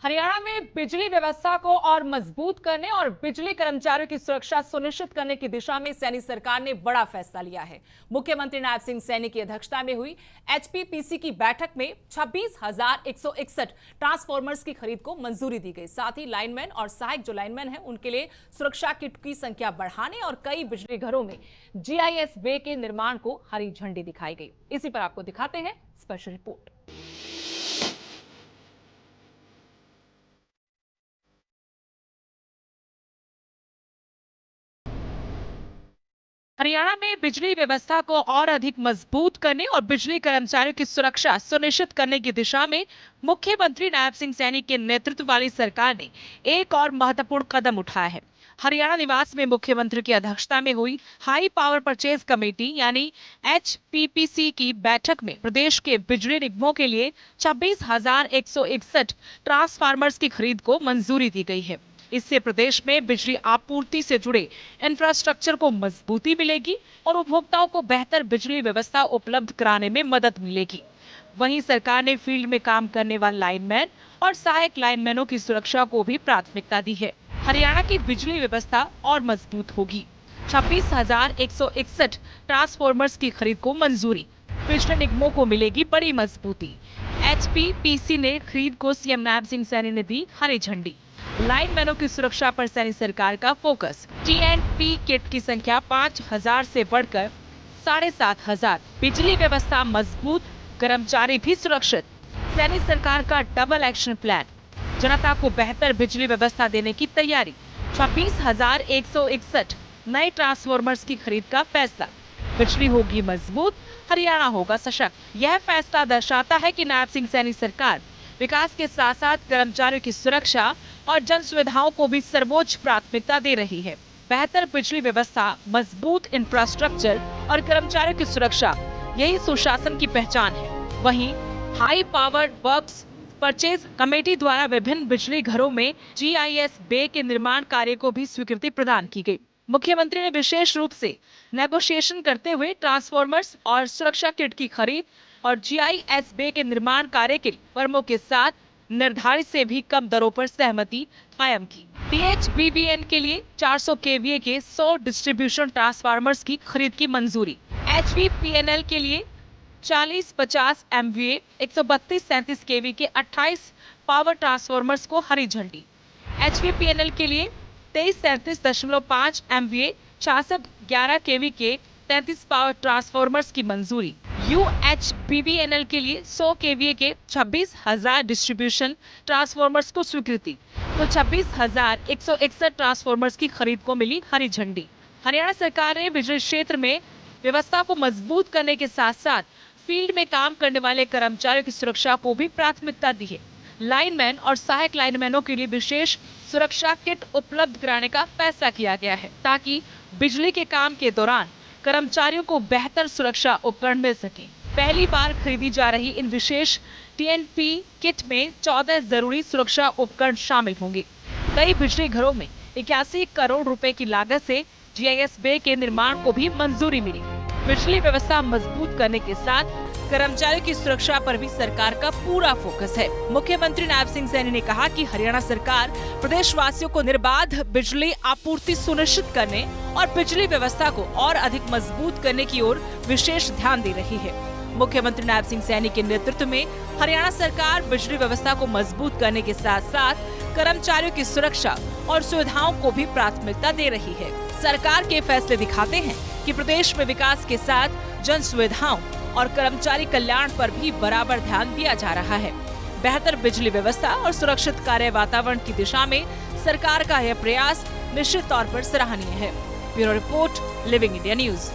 हरियाणा में बिजली व्यवस्था को और मजबूत करने और बिजली कर्मचारियों की सुरक्षा सुनिश्चित करने की दिशा में सैनी सरकार ने बड़ा फैसला लिया है। मुख्यमंत्री नायब सिंह सैनी की अध्यक्षता में हुई एचपीपीसी की बैठक में 26,161 ट्रांसफार्मर्स की खरीद को मंजूरी दी गई। साथ ही लाइनमैन और सहायक जो लाइनमैन हैं उनके लिए सुरक्षा किट की संख्या बढ़ाने और कई बिजली घरों में जीआईएस बे के निर्माण को हरी झंडी दिखाई गई। इसी पर आपको दिखाते हैं स्पेशल रिपोर्ट। हरियाणा में बिजली व्यवस्था को और अधिक मजबूत करने और बिजली कर्मचारियों की सुरक्षा सुनिश्चित करने की दिशा में मुख्यमंत्री नायब सिंह सैनी के नेतृत्व वाली सरकार ने एक और महत्वपूर्ण कदम उठाया है। हरियाणा निवास में मुख्यमंत्री की अध्यक्षता में हुई हाई पावर परचेज कमेटी यानी एचपीपीसी की बैठक में प्रदेश के बिजली निगमों के लिए 26,161 ट्रांसफार्मर्स की खरीद को मंजूरी दी गई है। इससे प्रदेश में बिजली आपूर्ति से जुड़े इंफ्रास्ट्रक्चर को मजबूती मिलेगी और उपभोक्ताओं को बेहतर बिजली व्यवस्था उपलब्ध कराने में मदद मिलेगी। वहीं सरकार ने फील्ड में काम करने वाले लाइनमैन और सहायक लाइनमैनों की सुरक्षा को भी प्राथमिकता दी है। हरियाणा की बिजली व्यवस्था और मजबूत होगी। 26,161 ट्रांसफार्मर्स की खरीद को मंजूरी, बिजली निगमों को मिलेगी बड़ी मजबूती। एचपीपीसी ने खरीद को सीएम नायब सिंह सैनी ने दी हरी झंडी। लाइनमैनों की सुरक्षा पर सैनी सरकार का फोकस। टीएनपी किट की संख्या 5,000 से बढ़कर 7,500। बिजली व्यवस्था मजबूत, कर्मचारी भी सुरक्षित। सैनी सरकार का डबल एक्शन प्लान, जनता को बेहतर बिजली व्यवस्था देने की तैयारी। 26,161 नए ट्रांसफार्मर्स की खरीद का फैसला। बिजली होगी मजबूत, हरियाणा होगा सशक्त। यह फैसला दर्शाता है कि नायब सिंह सैनी सरकार विकास के साथ साथ कर्मचारियों की सुरक्षा और जन सुविधाओं को भी सर्वोच्च प्राथमिकता दे रही है। बेहतर बिजली व्यवस्था, मजबूत इंफ्रास्ट्रक्चर और कर्मचारियों की सुरक्षा, यही सुशासन की पहचान है। वहीं high power works purchase committee द्वारा विभिन्न बिजली घरों में जीआईएस बे के निर्माण कार्य को भी स्वीकृति प्रदान की गई। मुख्यमंत्री ने विशेष रूप से नेगोशिएशन करते हुए ट्रांसफार्मर्स और सुरक्षा किट की खरीद और जीआईएस बे के निर्माण कार्य के फर्मों के साथ निर्धारित से भी कम दरों पर सहमति कायम की। पीएचबीवीएन के लिए 400 केवीए के 100 डिस्ट्रीब्यूशन ट्रांसफार्मर्स की खरीद की मंजूरी। एचवीपीएनएल के लिए 40-50 एमवीए 132-37 केवी के 28 पावर ट्रांसफार्मर्स को हरी झंडी। एचवीपीएनएल के लिए 23-37.5 एमवीए 66-11 केवी के 33 पावर ट्रांसफार्मर्स की मंजूरी। यूएचपीवीएनएल के लिए 100 केवीए के 26,000 डिस्ट्रीब्यूशन ट्रांसफार्मर्स को स्वीकृति, तो 26,161 ट्रांसफार्मर्स की खरीद को मिली हरी झंडी। हरियाणा सरकार ने बिजली क्षेत्र में व्यवस्था को मजबूत करने के साथ साथ फील्ड में काम करने वाले कर्मचारियों की सुरक्षा को भी प्राथमिकता दी है। लाइनमैन और सहायक लाइनमैनों के लिए विशेष सुरक्षा किट उपलब्ध कराने का फैसला किया गया है ताकि बिजली के काम के दौरान कर्मचारियों को बेहतर सुरक्षा उपकरण मिल सके। पहली बार खरीदी जा रही इन विशेष टीएनपी किट में 14 जरूरी सुरक्षा उपकरण शामिल होंगे। कई बिजली घरों में 81 करोड़ रुपए की लागत से जीआईएस बे के निर्माण को भी मंजूरी मिली। बिजली व्यवस्था मजबूत करने के साथ कर्मचारियों की सुरक्षा पर भी सरकार का पूरा फोकस है। मुख्यमंत्री नायब सिंह सैनी ने कहा कि हरियाणा सरकार प्रदेशवासियों को निर्बाध बिजली आपूर्ति सुनिश्चित करने और बिजली व्यवस्था को और अधिक मजबूत करने की ओर विशेष ध्यान दे रही है। मुख्यमंत्री नायब सिंह सैनी के नेतृत्व में हरियाणा सरकार बिजली व्यवस्था को मजबूत करने के साथ साथ कर्मचारियों की सुरक्षा और सुविधाओं को भी प्राथमिकता दे रही है। सरकार के फैसले दिखाते हैं कि प्रदेश में विकास के साथ जन सुविधाओं और कर्मचारी कल्याण पर भी बराबर ध्यान दिया जा रहा है। बेहतर बिजली व्यवस्था और सुरक्षित कार्य वातावरण की दिशा में सरकार का यह प्रयास निश्चित तौर पर सराहनीय है। Bureau report, living India news.